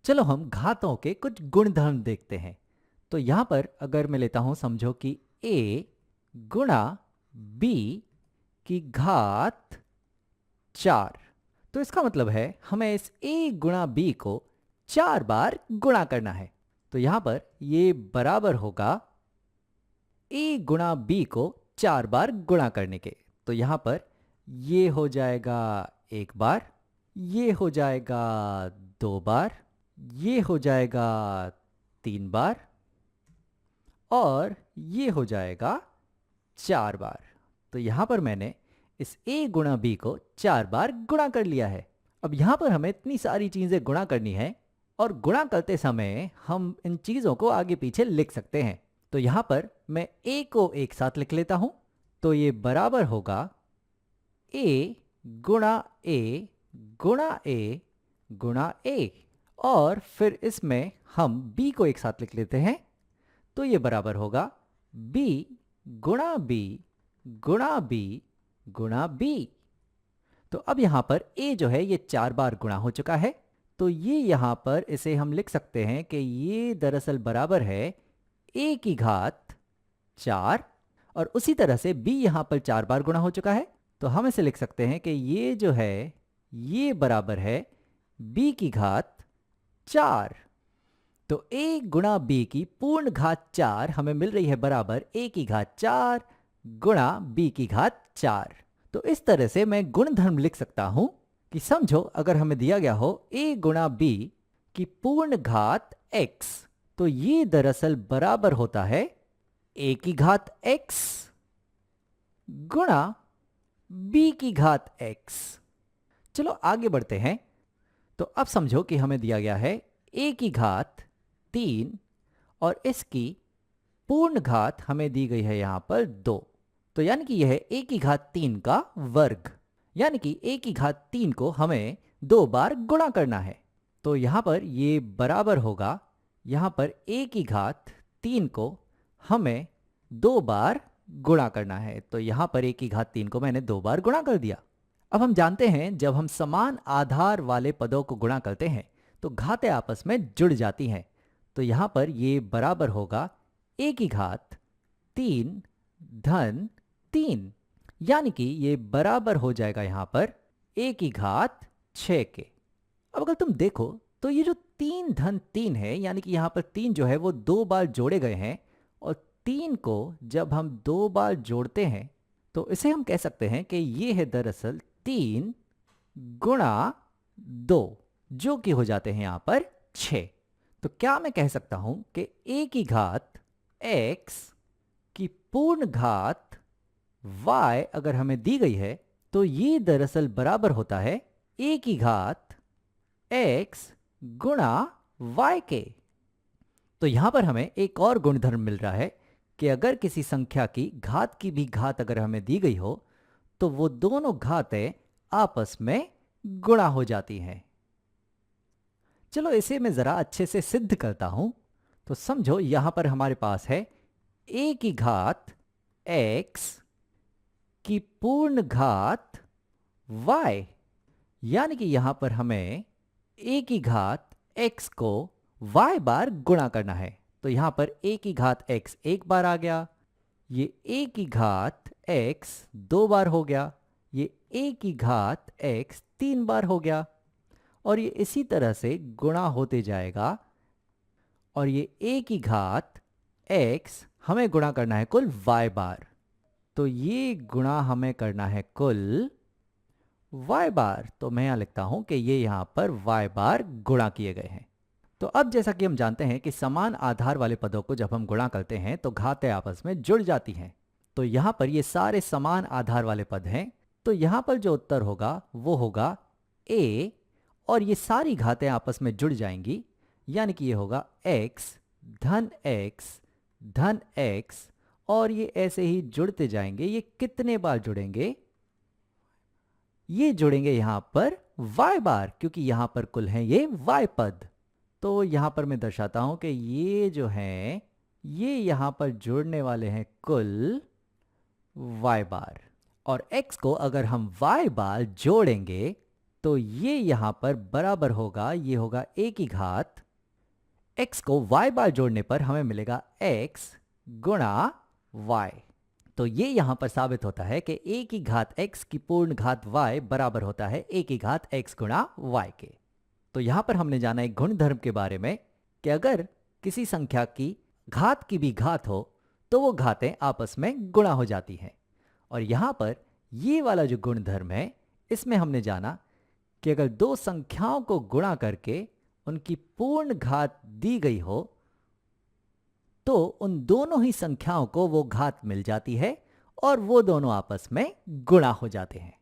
चलो हम घातों के कुछ गुणधर्म देखते हैं। तो यहाँ पर अगर मैं लेता हूँ, समझो कि a गुणा b की घात 4, तो इसका मतलब है हमें इस a गुणा b को 4 बार गुणा करना है। तो यहाँ पर ये बराबर होगा a गुणा b को 4 बार गुणा करने के। तो यहाँ पर ये हो जाएगा एक बार, ये हो जाएगा 2 बार, ये हो जाएगा 3 बार और ये हो जाएगा 4 बार। तो यहाँ पर मैंने इस a गुणा b को 4 बार गुणा कर लिया है। अब यहाँ पर हमें इतनी सारी चीज़ें गुणा करनी है और गुणा करते समय हम इन चीज़ों को आगे पीछे लिख सकते हैं। तो यहाँ पर मैं a को एक साथ लिख लेता हूँ। तो ये बराबर होगा a गुणा a गुणा a गुणा a, और फिर इसमें हम b को एक साथ लिख लेते हैं। तो ये बराबर होगा b गुणा b गुणा b गुणा b। तो अब यहाँ पर a जो है ये 4 बार गुणा हो चुका है। तो ये यहाँ पर इसे हम लिख सकते हैं कि ये दरअसल बराबर है a की घात 4, और उसी तरह से b यहाँ पर 4 बार गुणा हो चुका है। तो हम इसे लिख सकते हैं कि ये जो है ये बराबर है b की घात 4। तो a गुणा b की पूर्ण घात 4 हमें मिल रही है बराबर a की घात 4 गुणा b की घात 4। तो इस तरह से मैं गुणधर्म लिख सकता हूं कि समझो अगर हमें दिया गया हो a गुणा b की पूर्ण घात x, तो ये दरअसल बराबर होता है a की घात x गुणा b की घात x। चलो आगे बढ़ते हैं। तो अब समझो कि हमें दिया गया है a की घात 3 और इसकी पूर्ण घात हमें दी गई है यहाँ पर 2। तो यानी कि यह है a की घात 3 का वर्ग, यानी कि a की घात 3 को हमें 2 बार गुणा करना है। तो यहाँ पर ये बराबर होगा, यहाँ पर a की घात 3 को हमें 2 बार गुणा करना है। तो यहाँ पर a की घात 3 को मैंने 2 बार गुणा कर दिया। अब हम जानते हैं जब हम समान आधार वाले पदों को गुणा करते हैं तो घातें आपस में जुड़ जाती हैं। तो यहाँ पर ये बराबर होगा a की घात 3 धन 3, यानी कि ये बराबर हो जाएगा यहाँ पर a की घात 6 के। अब अगर तुम देखो तो ये जो 3 धन 3 है, यानी कि यहाँ पर 3 जो है वो 2 बार जोड़े गए हैं, और 3 को जब हम 2 बार जोड़ते हैं तो इसे हम कह सकते हैं कि ये है दरअसल 3 गुणा 2, जो कि हो जाते हैं यहाँ पर 6। तो क्या मैं कह सकता हूं कि a की घात x की पूर्ण घात y अगर हमें दी गई है तो ये दरअसल बराबर होता है a की घात x गुणा y के। तो यहां पर हमें एक और गुणधर्म मिल रहा है कि अगर किसी संख्या की घात की भी घात अगर हमें दी गई हो तो वो दोनों घातें आपस में गुणा हो जाती हैं। चलो इसे मैं जरा अच्छे से सिद्ध करता हूं। तो समझो यहां पर हमारे पास है a की घात x की पूर्ण घात y, यानी कि यहां पर हमें a की घात x को y बार गुणा करना है। तो यहां पर a की घात x एक बार आ गया, ये a की घात x 2 बार हो गया, ये a की घात x 3 बार हो गया, और ये इसी तरह से गुणा होते जाएगा। और ये a की घात x हमें गुणा करना है कुल y बार। तो ये गुणा हमें करना है कुल y बार। तो मैं यहाँ लिखता हूं कि ये यहाँ पर y बार गुणा किए गए हैं। तो अब जैसा कि हम जानते हैं कि समान आधार वाले पदों को जब हम गुणा करते हैं तो घातें आपस में जुड़ जाती हैं। तो यहाँ पर ये सारे समान आधार वाले पद हैं। तो यहाँ पर जो उत्तर होगा वो होगा a, और ये सारी घातें आपस में जुड़ जाएंगी, यानी कि ये होगा x धन x धन x, और ये ऐसे ही जुड़ते जाएंगे। ये कितने बार जुड़ेंगे? ये जुड़ेंगे यहाँ पर y बार, क्योंकि यहाँ पर कुल हैं ये y पद। तो यहाँ पर मैं दर्शाता हूं कि ये जो हैं ये यहाँ पर जुड़ने वाले हैं कुल y बार, और x को अगर हम y बार जोड़ेंगे तो ये यहां पर बराबर होगा, ये होगा a की घात, x को y बार जोड़ने पर हमें मिलेगा x गुणा y। तो ये यहां पर साबित होता है कि a की घात x की पूर्ण घात y बराबर होता है a की घात x गुणा y के। तो यहां पर हमने जाना एक गुणधर्म के बारे में कि अगर किसी संख्या की घात की भी घात हो तो वो घातें आपस में गुणा हो जाती हैं। और यहां पर ये वाला जो गुणधर्म है, इसमें हमने जाना कि अगर दो संख्याओं को गुणा करके उनकी पूर्ण घात दी गई हो तो उन दोनों ही संख्याओं को वो घात मिल जाती है और वो दोनों आपस में गुणा हो जाते हैं।